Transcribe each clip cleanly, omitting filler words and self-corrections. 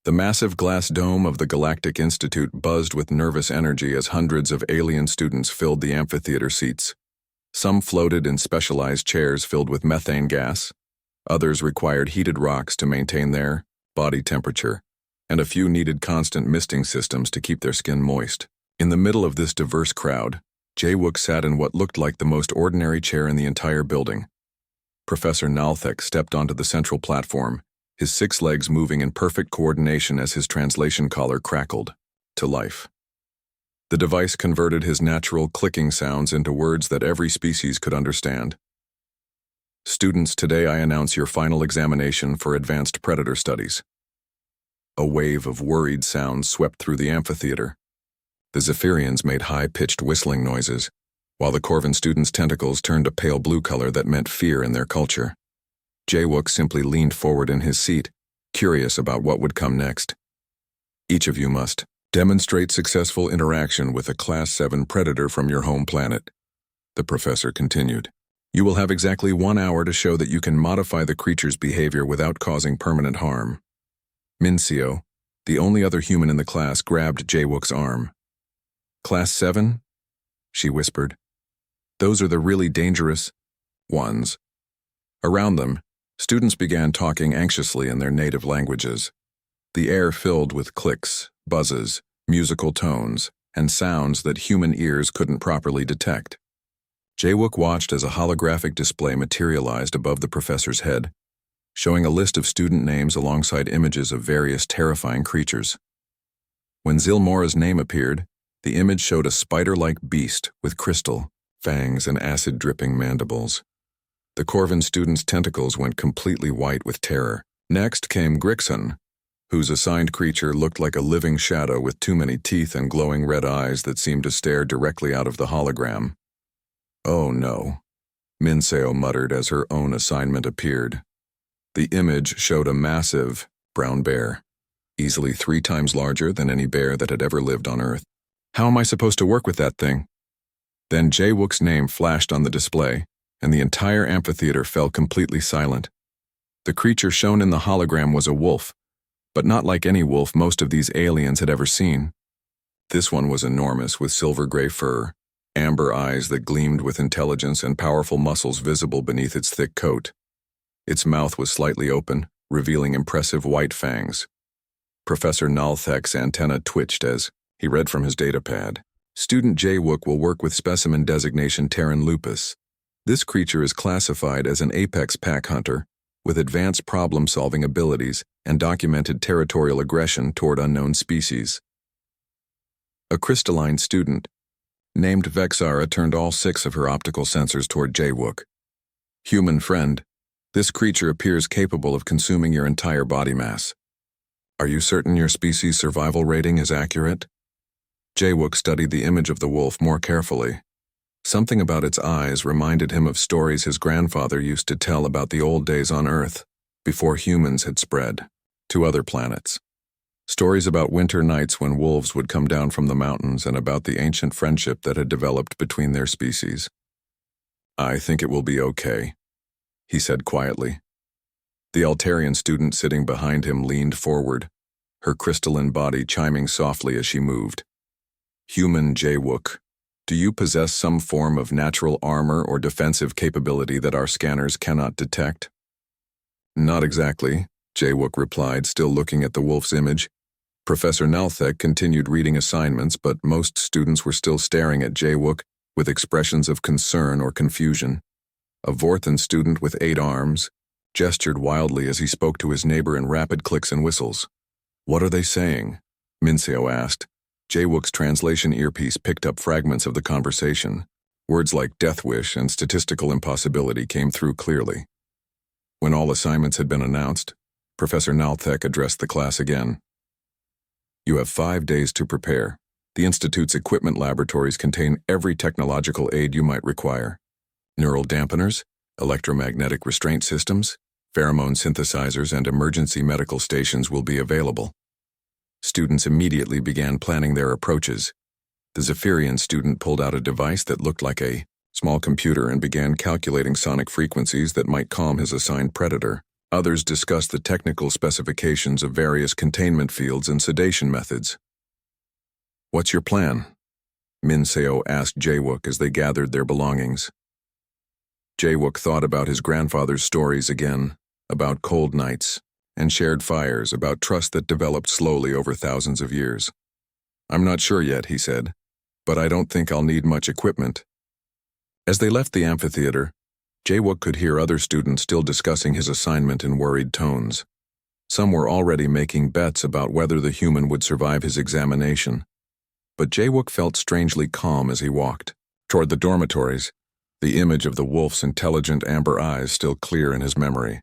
The massive glass dome of the Galactic Institute buzzed with nervous energy as hundreds of alien students filled the amphitheater seats. Some floated in specialized chairs filled with methane gas, others required heated rocks to maintain their body temperature, and a few needed constant misting systems to keep their skin moist. In the middle of this diverse crowd, Jae-wook sat in what looked like the most ordinary chair in the entire building. Professor Nalthek stepped onto the central platform, his 6 legs moving in perfect coordination as his translation collar crackled to life. The device converted his natural clicking sounds into words that every species could understand. Students, today I announce your final examination for advanced predator studies. A wave of worried sounds swept through the amphitheater. The Zephyrians made high-pitched whistling noises, while the Corvin students' tentacles turned a pale blue color that meant fear in their culture. Jae-wook simply leaned forward in his seat, curious about what would come next. Each of you must demonstrate successful interaction with a Class 7 predator from your home planet, the professor continued. You will have exactly 1 hour to show that you can modify the creature's behavior without causing permanent harm. Minseo, the only other human in the class, grabbed Jae-wook's arm. Class 7? She whispered. Those are the really dangerous ones. Around them, students began talking anxiously in their native languages. The air filled with clicks, buzzes, musical tones, and sounds that human ears couldn't properly detect. Jae-wook watched as a holographic display materialized above the professor's head, showing a list of student names alongside images of various terrifying creatures. When Zilmora's name appeared, the image showed a spider-like beast with crystal, fangs, and acid-dripping mandibles. The Corvin student's tentacles went completely white with terror. Next came Grixon, whose assigned creature looked like a living shadow with too many teeth and glowing red eyes that seemed to stare directly out of the hologram. Oh no, Minseo muttered as her own assignment appeared. The image showed a massive brown bear, easily 3 times larger than any bear that had ever lived on Earth. How am I supposed to work with that thing? Then Jae-wook's name flashed on the display, and the entire amphitheater fell completely silent. The creature shown in the hologram was a wolf, but not like any wolf most of these aliens had ever seen. This one was enormous, with silver-gray fur, amber eyes that gleamed with intelligence, and powerful muscles visible beneath its thick coat. Its mouth was slightly open, revealing impressive white fangs. Professor Nalthek's antenna twitched as he read from his datapad. Student Jae-wook will work with specimen designation Terran lupus. This creature is classified as an apex pack hunter, with advanced problem-solving abilities and documented territorial aggression toward unknown species. A crystalline student, named Vexara, turned all 6 of her optical sensors toward Jae-wook. Human friend, this creature appears capable of consuming your entire body mass. Are you certain your species' survival rating is accurate? Jae-wook studied the image of the wolf more carefully. Something about its eyes reminded him of stories his grandfather used to tell about the old days on Earth, before humans had spread to other planets. Stories about winter nights when wolves would come down from the mountains, and about the ancient friendship that had developed between their species. I think it will be okay, he said quietly. The Altarian student sitting behind him leaned forward, her crystalline body chiming softly as she moved. Human Jae-wook, do you possess some form of natural armor or defensive capability that our scanners cannot detect? Not exactly, Jae-wook replied, still looking at the wolf's image. Professor Nalthek continued reading assignments, but most students were still staring at Jae-wook with expressions of concern or confusion. A Vorthan student with 8 arms gestured wildly as he spoke to his neighbor in rapid clicks and whistles. What are they saying? Minseo asked. Jae-wook's translation earpiece picked up fragments of the conversation. Words like death wish and statistical impossibility came through clearly. When all assignments had been announced, Professor Nalthek addressed the class again. You have 5 days to prepare. The Institute's equipment laboratories contain every technological aid you might require. Neural dampeners, electromagnetic restraint systems, pheromone synthesizers, and emergency medical stations will be available. Students immediately began planning their approaches. The Zephyrian student pulled out a device that looked like a small computer and began calculating sonic frequencies that might calm his assigned predator. Others discussed the technical specifications of various containment fields and sedation methods. "What's your plan?" Minseo asked Jaewook as they gathered their belongings. Jaewook thought about his grandfather's stories again, about cold nights and shared fires, about trust that developed slowly over thousands of years. "I'm not sure yet," he said, "but I don't think I'll need much equipment." As they left the amphitheater, Jaewook could hear other students still discussing his assignment in worried tones. Some were already making bets about whether the human would survive his examination. But Jaewook felt strangely calm as he walked toward the dormitories, the image of the wolf's intelligent amber eyes still clear in his memory.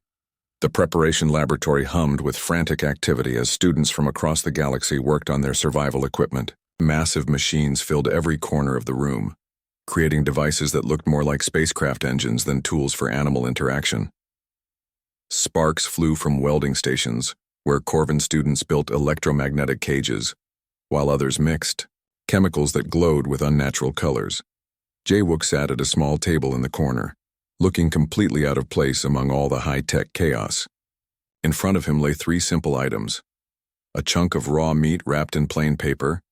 The preparation laboratory hummed with frantic activity as students from across the galaxy worked on their survival equipment. Massive machines filled every corner of the room, creating devices that looked more like spacecraft engines than tools for animal interaction. Sparks flew from welding stations, where Corvin students built electromagnetic cages, while others mixed chemicals that glowed with unnatural colors. Jaewook sat at a small table in the corner, looking completely out of place among all the high-tech chaos. In front of him lay three simple items: a chunk of raw meat wrapped in plain paper,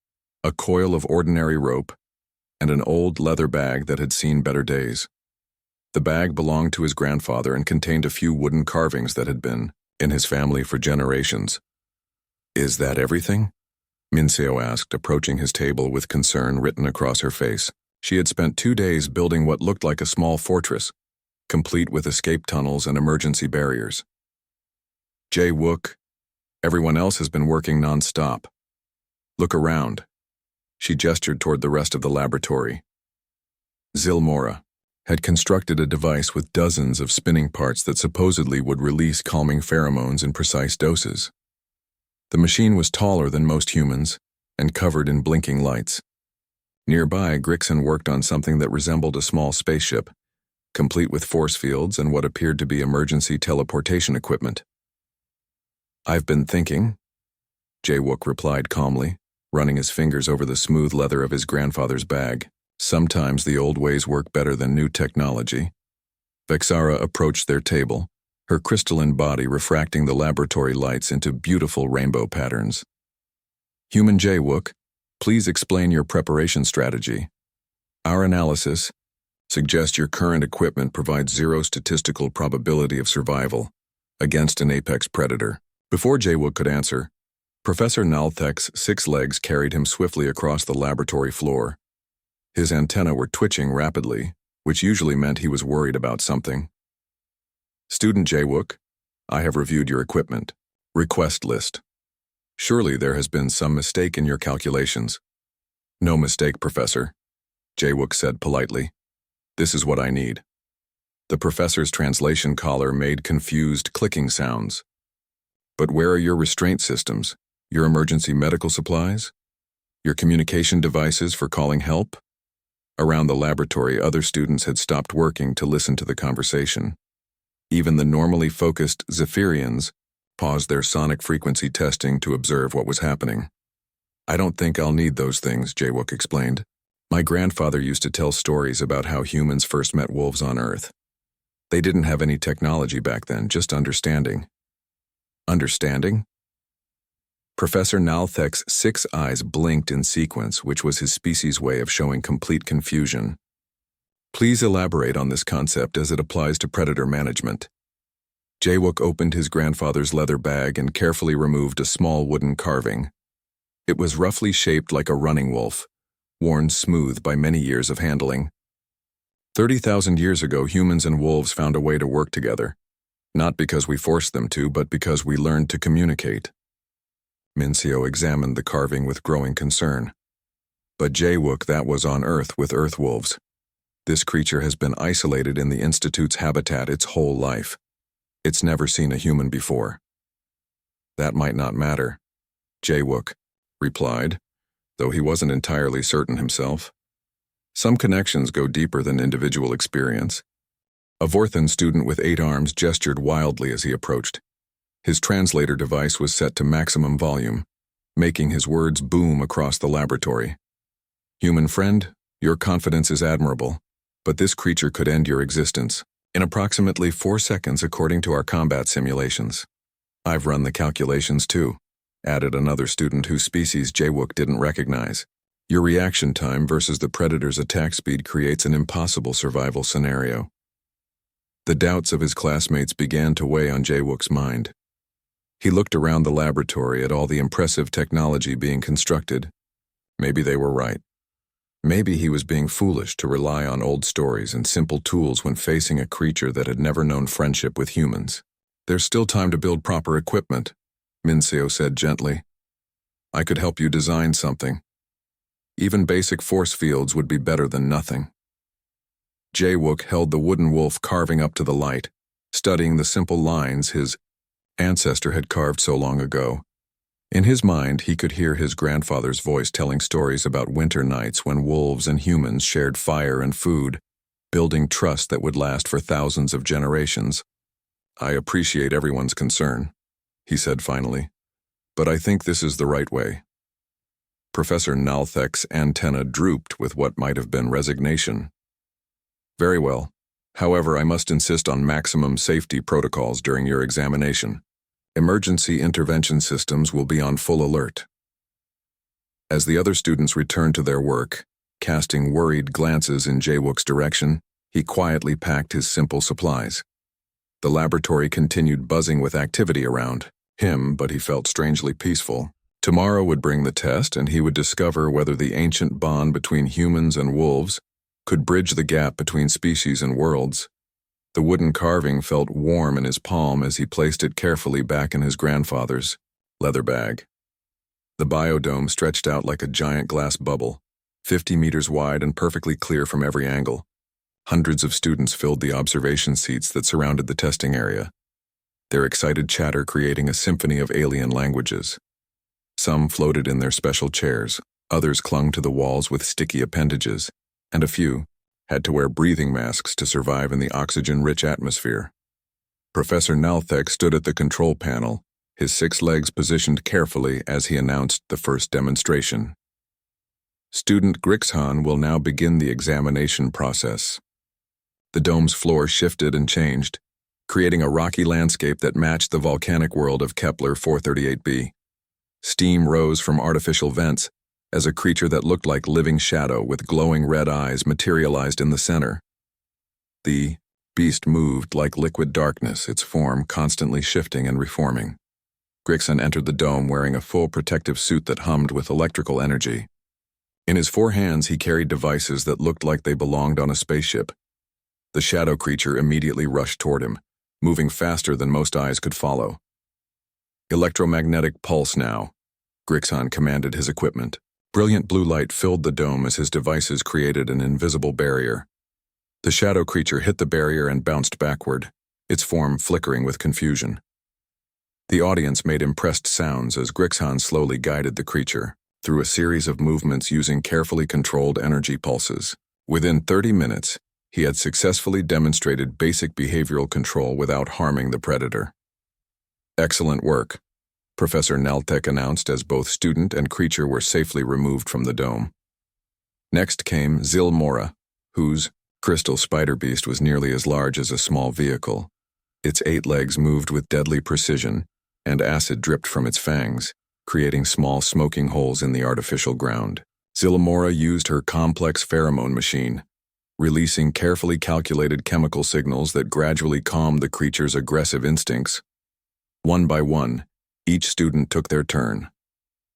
a coil of ordinary rope, and an old leather bag that had seen better days. The bag belonged to his grandfather and contained a few wooden carvings that had been in his family for generations. "Is that everything?" Minseo asked, approaching his table with concern written across her face. She had spent 2 days building what looked like a small fortress, complete with escape tunnels and emergency barriers. "Jaewook, everyone else has been working non-stop. Look around." She gestured toward the rest of the laboratory. Zilmora had constructed a device with dozens of spinning parts that supposedly would release calming pheromones in precise doses. The machine was taller than most humans and covered in blinking lights. Nearby, Grixon worked on something that resembled a small spaceship, complete with force fields and what appeared to be emergency teleportation equipment. "I've been thinking," Jaewook replied calmly, running his fingers over the smooth leather of his grandfather's bag. "Sometimes the old ways work better than new technology." Vexara approached their table, her crystalline body refracting the laboratory lights into beautiful rainbow patterns. "Human Jaewook, please explain your preparation strategy. Our analysis suggests your current equipment provides zero statistical probability of survival against an apex predator." Before Jaewook could answer, Professor Nalthek's 6 legs carried him swiftly across the laboratory floor. His antennae were twitching rapidly, which usually meant he was worried about something. "Student Jaewook, I have reviewed your equipment. Request list. Surely there has been some mistake in your calculations." "No mistake, Professor," Jaewook said politely. "This is what I need." The professor's translation collar made confused clicking sounds. "But where are your restraint systems, your emergency medical supplies, your communication devices for calling help?" Around the laboratory, other students had stopped working to listen to the conversation. Even the normally focused Zephyrians paused their sonic frequency testing to observe what was happening. "I don't think I'll need those things," Jaewook explained. "My grandfather used to tell stories about how humans first met wolves on Earth. They didn't have any technology back then, just understanding." "Understanding?" Professor Nalthek's 6 eyes blinked in sequence, which was his species' way of showing complete confusion. "Please elaborate on this concept as it applies to predator management." Jaewook opened his grandfather's leather bag and carefully removed a small wooden carving. It was roughly shaped like a running wolf, worn smooth by many years of handling. 30,000 years ago, humans and wolves found a way to work together, not because we forced them to, but because we learned to communicate. Minseo examined the carving with growing concern. "But Jaewook, that was on Earth with Earth wolves. This creature has been isolated in the Institute's habitat its whole life. It's never seen a human before." "That might not matter," Jaewook replied, though he wasn't entirely certain himself. "Some connections go deeper than individual experience." A Vorthan student with 8 arms gestured wildly as he approached. His translator device was set to maximum volume, making his words boom across the laboratory. "Human friend, your confidence is admirable, but this creature could end your existence. In approximately 4 seconds according to our combat simulations. I've run the calculations too, added another student whose species Jawook didn't recognize. Your reaction time versus the predator's attack speed creates an impossible survival scenario. The doubts of his classmates began to weigh on Jawook's mind. He looked around the laboratory at all the impressive technology being constructed. Maybe they were right. Maybe he was being foolish to rely on old stories and simple tools when facing a creature that had never known friendship with humans. There's still time to build proper equipment, Minseo said gently. I could help you design something. Even basic force fields would be better than nothing. Jawook held the wooden wolf carving up to the light, studying the simple lines his ancestor had carved so long ago. In his mind, he could hear his grandfather's voice telling stories about winter nights when wolves and humans shared fire and food, building trust that would last for thousands of generations. I appreciate everyone's concern, he said finally, but I think this is the right way. Professor Nalthek's antenna drooped with what might have been resignation. Very well. However, I must insist on maximum safety protocols during your examination. Emergency intervention systems will be on full alert. As the other students returned to their work, casting worried glances in Jawook's direction, he quietly packed his simple supplies. The laboratory continued buzzing with activity around him, but he felt strangely peaceful. Tomorrow would bring the test, and he would discover whether the ancient bond between humans and wolves could bridge the gap between species and worlds. The wooden carving felt warm in his palm as he placed it carefully back in his grandfather's leather bag. The biodome stretched out like a giant glass bubble, 50 meters wide and perfectly clear from every angle. Hundreds of students filled the observation seats that surrounded the testing area, their excited chatter creating a symphony of alien languages. Some floated in their special chairs, others clung to the walls with sticky appendages, and a few had to wear breathing masks to survive in the oxygen-rich atmosphere. Professor Nalthek stood at the control panel, his 6 legs positioned carefully as he announced the first demonstration. Student Grixhan will now begin the examination process. The dome's floor shifted and changed, creating a rocky landscape that matched the volcanic world of Kepler 438b. Steam rose from artificial vents, as a creature that looked like living shadow with glowing red eyes materialized in the center. The beast moved like liquid darkness, its form constantly shifting and reforming. Grixon entered the dome wearing a full protective suit that hummed with electrical energy. In his 4 hands he carried devices that looked like they belonged on a spaceship. The shadow creature immediately rushed toward him, moving faster than most eyes could follow. Electromagnetic pulse now, Grixon commanded his equipment. Brilliant blue light filled the dome as his devices created an invisible barrier. The shadow creature hit the barrier and bounced backward, its form flickering with confusion. The audience made impressed sounds as Grixon slowly guided the creature through a series of movements using carefully controlled energy pulses. Within 30 minutes, he had successfully demonstrated basic behavioral control without harming the predator. Excellent work, Professor Naltek announced as both student and creature were safely removed from the dome. Next came Zilmora, whose crystal spider beast was nearly as large as a small vehicle. Its 8 legs moved with deadly precision, and acid dripped from its fangs, creating small smoking holes in the artificial ground. Zilmora used her complex pheromone machine, releasing carefully calculated chemical signals that gradually calmed the creature's aggressive instincts. One by one, each student took their turn.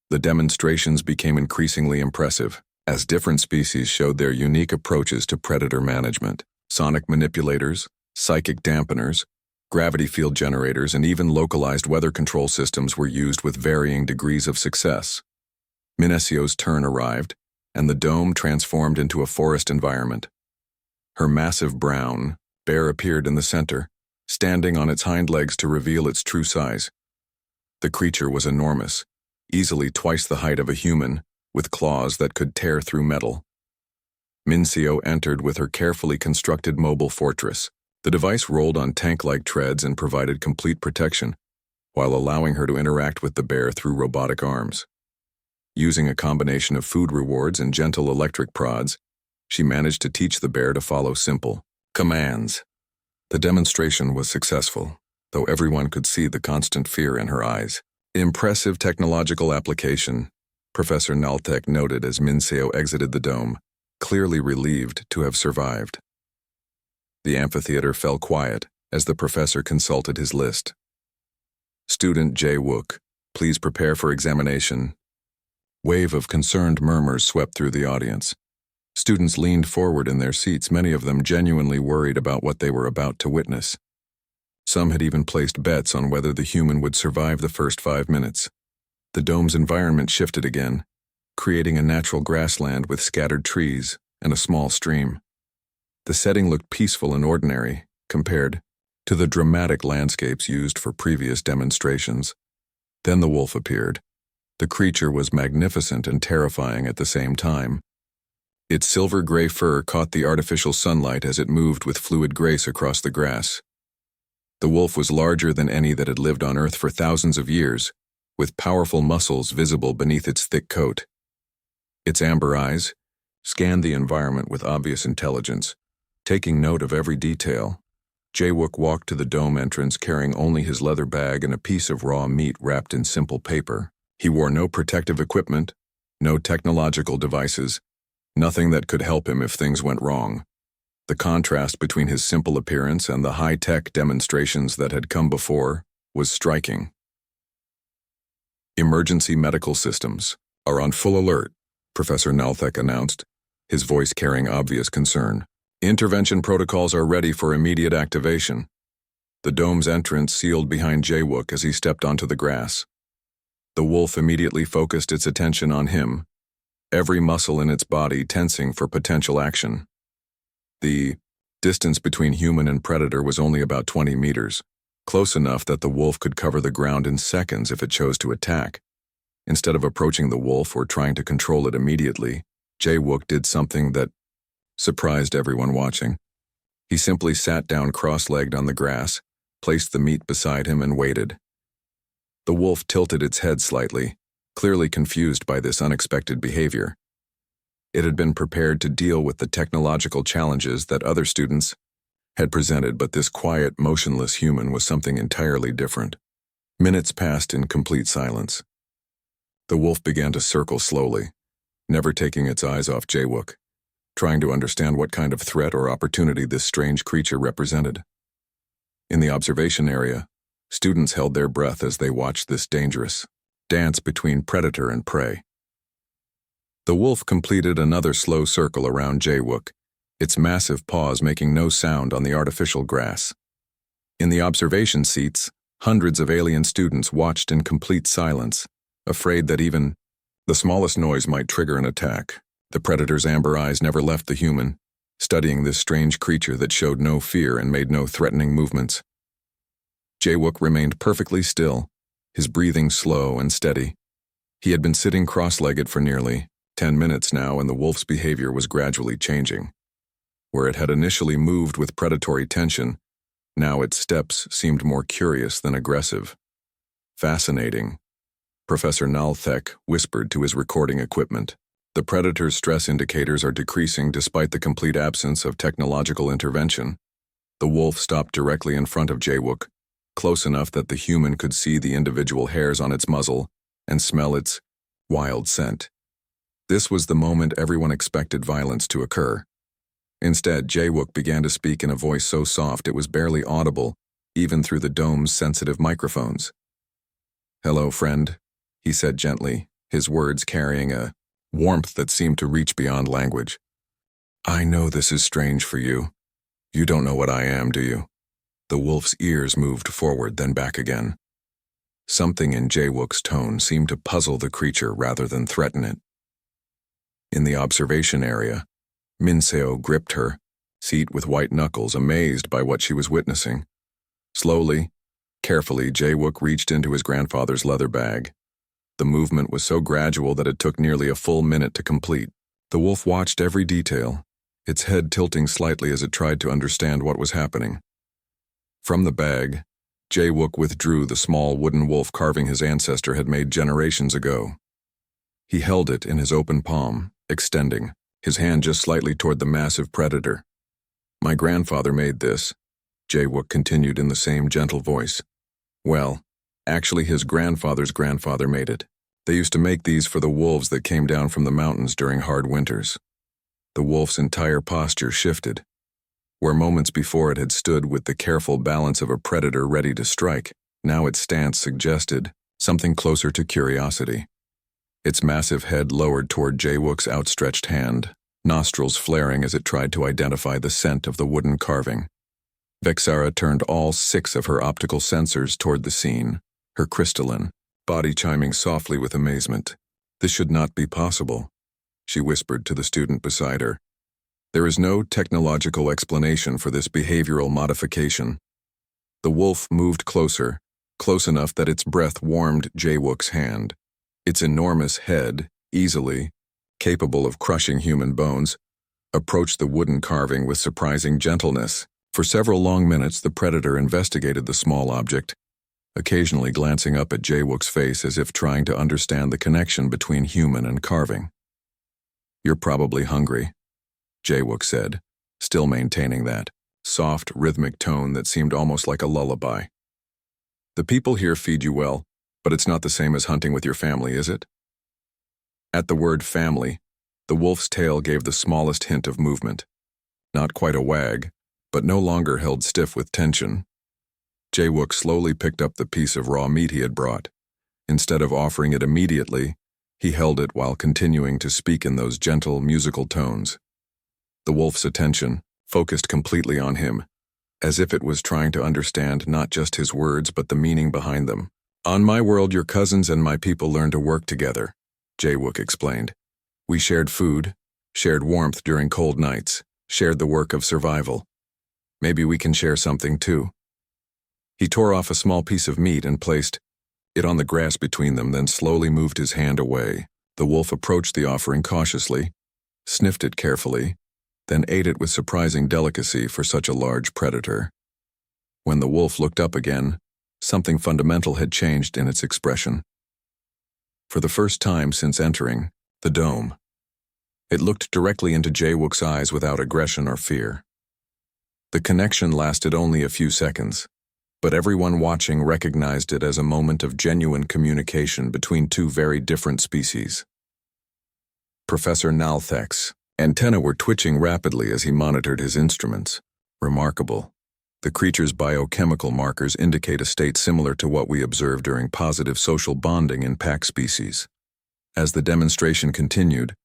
The demonstrations became increasingly impressive, as different species showed their unique approaches to predator management. Sonic manipulators, psychic dampeners, gravity field generators, and even localized weather control systems were used with varying degrees of success. Minesio's turn arrived, and the dome transformed into a forest environment. Her massive brown bear appeared in the center, standing on its hind legs to reveal its true size. The creature was enormous, easily twice the height of a human, with claws that could tear through metal. Minseo entered with her carefully constructed mobile fortress. The device rolled on tank-like treads and provided complete protection, while allowing her to interact with the bear through robotic arms. Using a combination of food rewards and gentle electric prods, she managed to teach the bear to follow simple commands. The demonstration was successful, though everyone could see the constant fear in her eyes. Impressive technological application, Professor Naltek noted as Minseo exited the dome, clearly relieved to have survived. The amphitheater fell quiet as the professor consulted his list. Student Jae Wook, please prepare for examination. Wave of concerned murmurs swept through the audience. Students leaned forward in their seats, many of them genuinely worried about what they were about to witness. Some had even placed bets on whether the human would survive the first 5 minutes. The dome's environment shifted again, creating a natural grassland with scattered trees and a small stream. The setting looked peaceful and ordinary, compared to the dramatic landscapes used for previous demonstrations. Then the wolf appeared. The creature was magnificent and terrifying at the same time. Its silver-gray fur caught the artificial sunlight as it moved with fluid grace across the grass. The wolf was larger than any that had lived on Earth for thousands of years, with powerful muscles visible beneath its thick coat. Its amber eyes scanned the environment with obvious intelligence, taking note of every detail. Jae Wook walked to the dome entrance carrying only his leather bag and a piece of raw meat wrapped in simple paper. He wore no protective equipment, no technological devices, nothing that could help him if things went wrong. The contrast between his simple appearance and the high-tech demonstrations that had come before was striking. Emergency medical systems are on full alert, Professor Nalthek announced, his voice carrying obvious concern. Intervention protocols are ready for immediate activation. The dome's entrance sealed behind Jae Wook as he stepped onto the grass. The wolf immediately focused its attention on him, every muscle in its body tensing for potential action. The distance between human and predator was only about 20 meters, close enough that the wolf could cover the ground in seconds if it chose to attack. Instead of approaching the wolf or trying to control it immediately, Jae Wook did something that surprised everyone watching. He simply sat down cross-legged on the grass, placed the meat beside him, and waited. The wolf tilted its head slightly, clearly confused by this unexpected behavior. It had been prepared to deal with the technological challenges that other students had presented, but this quiet, motionless human was something entirely different. Minutes passed in complete silence. The wolf began to circle slowly, never taking its eyes off Jae Wook, trying to understand what kind of threat or opportunity this strange creature represented. In the observation area, students held their breath as they watched this dangerous dance between predator and prey. The wolf completed another slow circle around Jae Wook, its massive paws making no sound on the artificial grass. In the observation seats, hundreds of alien students watched in complete silence, afraid that even the smallest noise might trigger an attack. The predator's amber eyes never left the human, studying this strange creature that showed no fear and made no threatening movements. Jae Wook remained perfectly still, his breathing slow and steady. He had been sitting cross-legged for nearly 10 minutes now, and the wolf's behavior was gradually changing. Where it had initially moved with predatory tension, now its steps seemed more curious than aggressive. Fascinating, Professor Nalthek whispered to his recording equipment. The predator's stress indicators are decreasing despite the complete absence of technological intervention. The wolf stopped directly in front of Jae Wook, close enough that the human could see the individual hairs on its muzzle and smell its wild scent. This was the moment everyone expected violence to occur. Instead, Jae Wook began to speak in a voice so soft it was barely audible, even through the dome's sensitive microphones. "Hello, friend," he said gently, his words carrying a warmth that seemed to reach beyond language. "I know this is strange for you. You don't know what I am, do you?" The wolf's ears moved forward, then back again. Something in Jae Wook's tone seemed to puzzle the creature rather than threaten it. In the observation area, Minseo gripped her seat with white knuckles, amazed by what she was witnessing. Slowly, carefully, Jae Wook reached into his grandfather's leather bag. The movement was so gradual that it took nearly a full minute to complete. The wolf watched every detail, its head tilting slightly as it tried to understand what was happening. From the bag, Jae Wook withdrew the small wooden wolf carving his ancestor had made generations ago. He held it in his open palm, extending, his hand just slightly toward the massive predator. "My grandfather made this," Jaewook continued in the same gentle voice. Well, actually his grandfather's grandfather made it. They used to make these for the wolves that came down from the mountains during hard winters. The wolf's entire posture shifted. Where moments before it had stood with the careful balance of a predator ready to strike, now its stance suggested something closer to curiosity. Its massive head lowered toward Jaewook's outstretched hand, nostrils flaring as it tried to identify the scent of the wooden carving. Vexara turned all 6 of her optical sensors toward the scene, her crystalline body chiming softly with amazement. This should not be possible, she whispered to the student beside her. There is no technological explanation for this behavioral modification. The wolf moved closer, close enough that its breath warmed Jaewook's hand. Its enormous head, easily capable of crushing human bones, approached the wooden carving with surprising gentleness. For several long minutes, the predator investigated the small object, occasionally glancing up at Jaewook's face as if trying to understand the connection between human and carving. "You're probably hungry," Jaewook said, still maintaining that soft, rhythmic tone that seemed almost like a lullaby. "The people here feed you well, but it's not the same as hunting with your family, is it?" At the word family, the wolf's tail gave the smallest hint of movement. Not quite a wag, but no longer held stiff with tension. Jaewook slowly picked up the piece of raw meat he had brought. Instead of offering it immediately, he held it while continuing to speak in those gentle, musical tones. The wolf's attention focused completely on him, as if it was trying to understand not just his words but the meaning behind them. "On my world, your cousins and my people learned to work together," Jaewook explained. "We shared food, shared warmth during cold nights, shared the work of survival. Maybe we can share something too." He tore off a small piece of meat and placed it on the grass between them, then slowly moved his hand away. The wolf approached the offering cautiously, sniffed it carefully, then ate it with surprising delicacy for such a large predator. When the wolf looked up again, something fundamental had changed in its expression. For the first time since entering the dome, it looked directly into Jaewook's eyes without aggression or fear. The connection lasted only a few seconds, but everyone watching recognized it as a moment of genuine communication between 2 very different species. Professor Nalthek's antennae were twitching rapidly as he monitored his instruments. Remarkable. The creature's biochemical markers indicate a state similar to what we observe during positive social bonding in pack species. As the demonstration continued,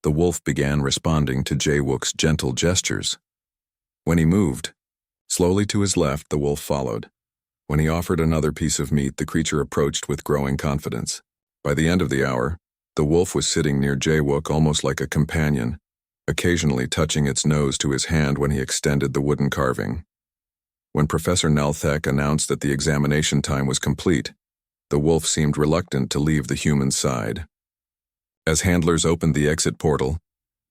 the wolf began responding to Jaewook's gentle gestures. When he moved slowly to his left, the wolf followed. When he offered another piece of meat, the creature approached with growing confidence. By the end of the hour, the wolf was sitting near Jaewook almost like a companion, occasionally touching its nose to his hand when he extended the wooden carving. When Professor Nalthek announced that the examination time was complete, the wolf seemed reluctant to leave the human's side. As handlers opened the exit portal,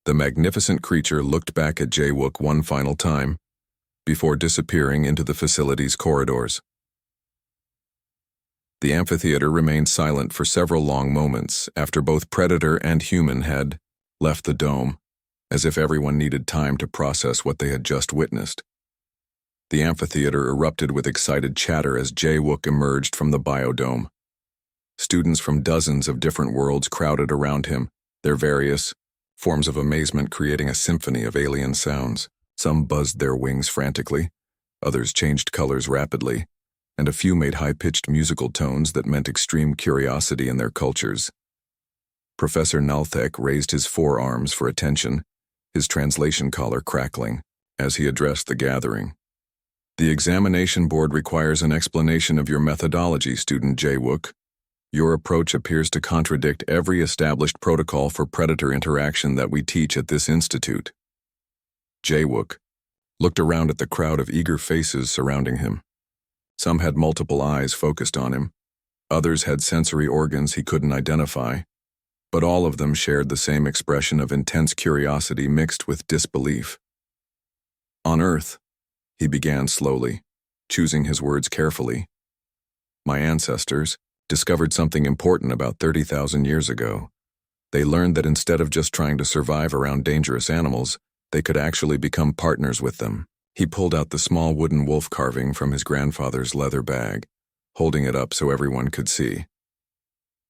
the magnificent creature looked back at Jaewook one final time, before disappearing into the facility's corridors. The amphitheater remained silent for several long moments after both predator and human had left the dome, as if everyone needed time to process what they had just witnessed. The amphitheater erupted with excited chatter as Jaewook emerged from the biodome. Students from dozens of different worlds crowded around him, their various forms of amazement creating a symphony of alien sounds. Some buzzed their wings frantically, others changed colors rapidly, and a few made high-pitched musical tones that meant extreme curiosity in their cultures. Professor Nalthek raised his forearms for attention, his translation collar crackling, as he addressed the gathering. "The examination board requires an explanation of your methodology, student Jaewook. Your approach appears to contradict every established protocol for predator interaction that we teach at this institute." Jaewook looked around at the crowd of eager faces surrounding him. Some had multiple eyes focused on him, others had sensory organs he couldn't identify, but all of them shared the same expression of intense curiosity mixed with disbelief. "On Earth," he began slowly, choosing his words carefully, "my ancestors discovered something important about 30,000 years ago. They learned that instead of just trying to survive around dangerous animals, they could actually become partners with them. He pulled out the small wooden wolf carving from his grandfather's leather bag, holding it up so everyone could see.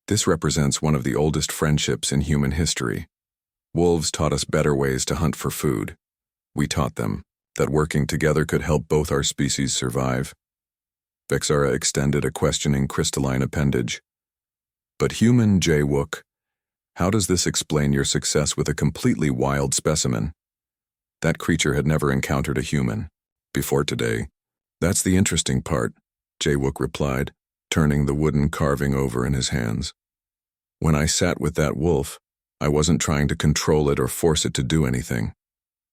This represents one of the oldest friendships in human history. Wolves taught us better ways to hunt for food. We taught them that working together could help both our species survive. Vexara extended a questioning crystalline appendage. But human Jaywook, how does this explain your success with a completely wild specimen? That creature had never encountered a human before today. That's the interesting part, Jaywook replied, turning the wooden carving over in his hands. When I sat with that wolf, I wasn't trying to control it or force it to do anything.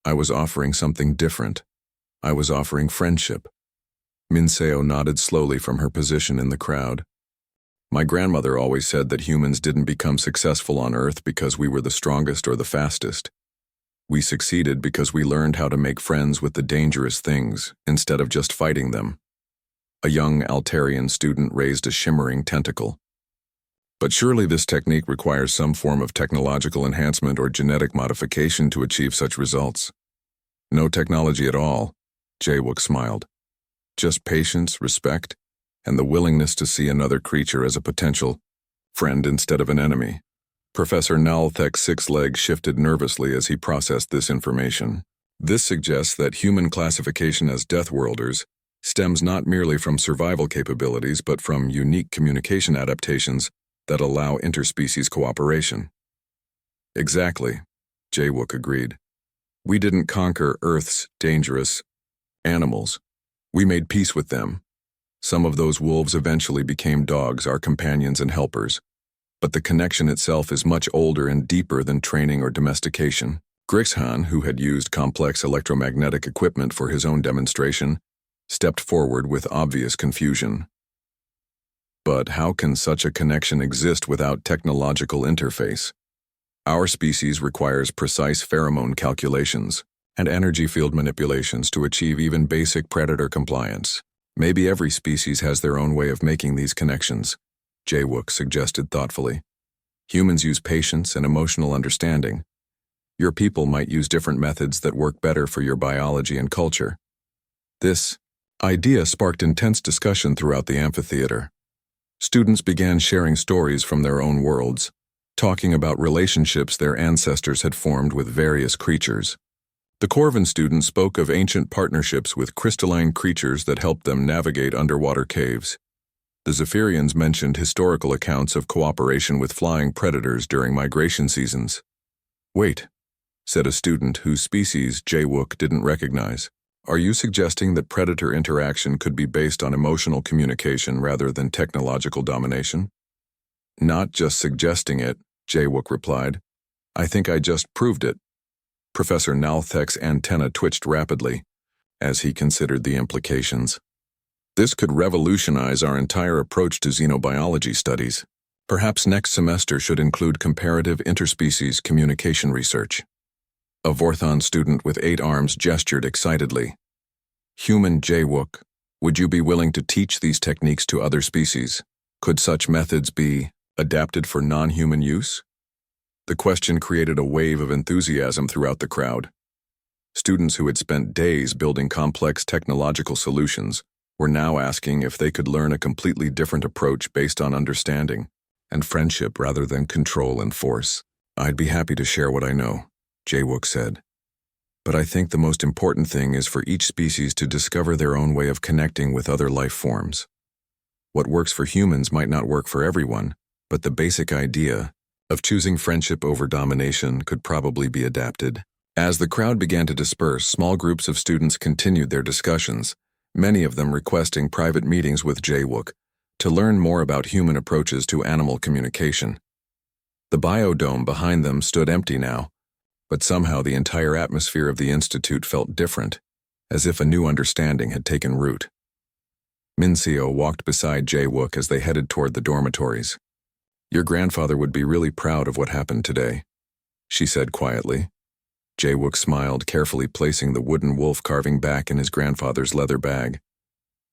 I was offering something different. I was offering friendship. Minseo nodded slowly from her position in the crowd. My grandmother always said that humans didn't become successful on Earth because we were the strongest or the fastest. We succeeded because we learned how to make friends with the dangerous things instead of just fighting them. A young Altarian student raised a shimmering tentacle. But surely this technique requires some form of technological enhancement or genetic modification to achieve such results. No technology at all, Jaywook smiled. Just patience, respect, and the willingness to see another creature as a potential friend instead of an enemy. Professor Nalthek's 6 legs shifted nervously as he processed this information. This suggests that human classification as Deathworlders stems not merely from survival capabilities but from unique communication adaptations that allow interspecies cooperation. Exactly, Jaywook agreed. We didn't conquer Earth's dangerous animals. We made peace with them. Some of those wolves eventually became dogs, our companions and helpers. But the connection itself is much older and deeper than training or domestication. Grixhan, who had used complex electromagnetic equipment for his own demonstration, stepped forward with obvious confusion. But how can such a connection exist without technological interface? Our species requires precise pheromone calculations and energy field manipulations to achieve even basic predator compliance. Maybe every species has their own way of making these connections, Jaywook suggested thoughtfully. Humans use patience and emotional understanding. Your people might use different methods that work better for your biology and culture. This idea sparked intense discussion throughout the amphitheater. Students began sharing stories from their own worlds, talking about relationships their ancestors had formed with various creatures. The Corvin students spoke of ancient partnerships with crystalline creatures that helped them navigate underwater caves. The Zephyrians mentioned historical accounts of cooperation with flying predators during migration seasons. Wait, said a student whose species Jaywook didn't recognize. Are you suggesting that predator interaction could be based on emotional communication rather than technological domination? Not just suggesting it, Jaywook replied. I think I just proved it. Professor Nalthek's antenna twitched rapidly as he considered the implications. This could revolutionize our entire approach to xenobiology studies. Perhaps next semester should include comparative interspecies communication research. A Vorthon student with 8 arms gestured excitedly. Human Jaywook, would you be willing to teach these techniques to other species? Could such methods be adapted for non-human use? The question created a wave of enthusiasm throughout the crowd. Students who had spent days building complex technological solutions were now asking if they could learn a completely different approach based on understanding and friendship rather than control and force. I'd be happy to share what I know, Jaywook said. But I think the most important thing is for each species to discover their own way of connecting with other life forms. What works for humans might not work for everyone, but the basic idea of choosing friendship over domination could probably be adapted. As the crowd began to disperse, small groups of students continued their discussions, many of them requesting private meetings with Jaywook to learn more about human approaches to animal communication. The biodome behind them stood empty now, but somehow the entire atmosphere of the institute felt different, as if a new understanding had taken root. Minseo walked beside Jaywook as they headed toward the dormitories. Your grandfather would be really proud of what happened today, she said quietly. Jaywook smiled, carefully placing the wooden wolf carving back in his grandfather's leather bag.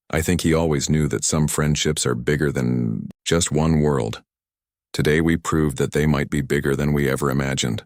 I think he always knew that some friendships are bigger than just one world. Today we proved that they might be bigger than we ever imagined.